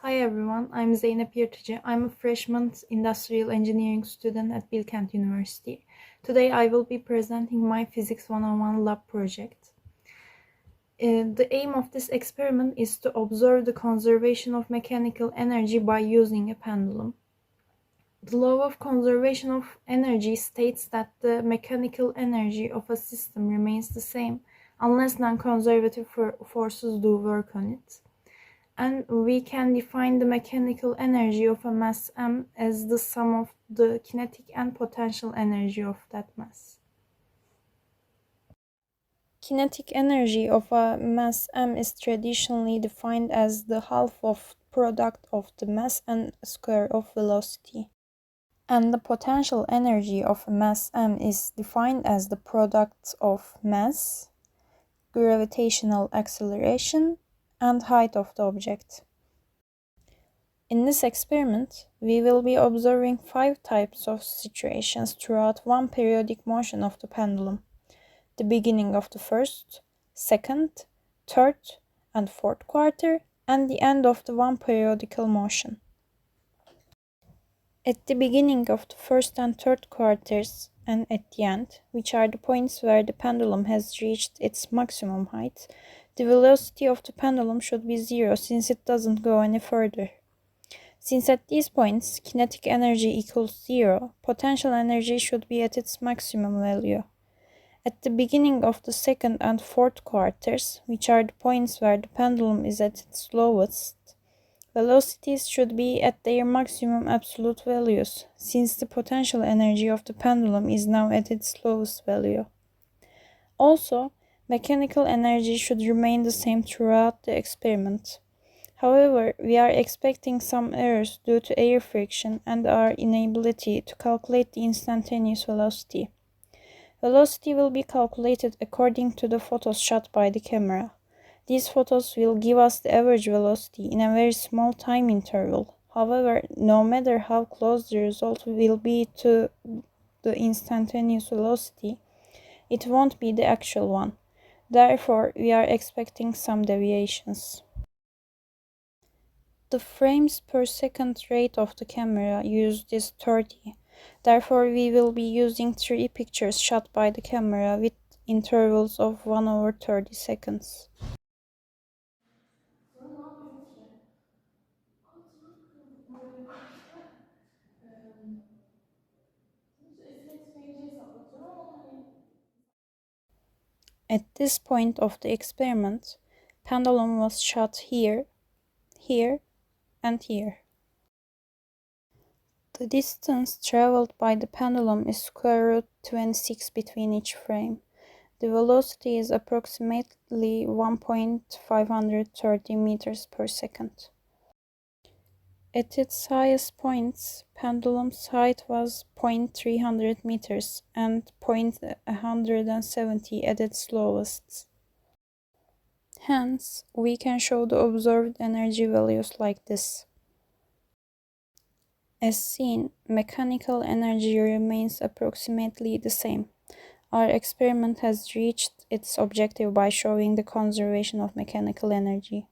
Hi everyone, I'm Zeynep Yırtıcı. I'm a freshman industrial engineering student at Bilkent University. Today I will be presenting my Physics 101 lab project. The aim of this experiment is to observe the conservation of mechanical energy by using a pendulum. The law of conservation of energy states that the mechanical energy of a system remains the same unless non-conservative forces do work on it. And we can define the mechanical energy of a mass m as the sum of the kinetic and potential energy of that mass. Kinetic energy of a mass m is traditionally defined as the half of product of the mass and square of velocity. And the potential energy of a mass m is defined as the product of mass, gravitational acceleration, and height of the object. In this experiment, we will be observing 5 types of situations throughout one periodic motion of the pendulum: the beginning of the first, second, third, and fourth quarter, and the end of the one periodical motion. At the beginning of the first and third quarters, and at the end, which are the points where the pendulum has reached its maximum height, the velocity of the pendulum should be 0 since it doesn't go any further. Since at these points kinetic energy equals 0, potential energy should be at its maximum value. At the beginning of the second and fourth quarters, which are the points where the pendulum is at its lowest, velocities should be at their maximum absolute values, since the potential energy of the pendulum is now at its lowest value. Also, mechanical energy should remain the same throughout the experiment. However, we are expecting some errors due to air friction and our inability to calculate the instantaneous velocity. Velocity will be calculated according to the photos shot by the camera. These photos will give us the average velocity in a very small time interval. However, no matter how close the result will be to the instantaneous velocity, it won't be the actual one. Therefore, we are expecting some deviations. The frames per second rate of the camera used is 30. Therefore, we will be using 3 pictures shot by the camera with intervals of 1/30 seconds. At this point of the experiment, pendulum was shot here, here, and here. The distance traveled by the pendulum is square root 26 between each frame. The velocity is approximately 1.530 meters per second. At its highest points, pendulum's height was 0.300 meters and 0.170 at its lowest. Hence, we can show the observed energy values like this. As seen, mechanical energy remains approximately the same. Our experiment has reached its objective by showing the conservation of mechanical energy.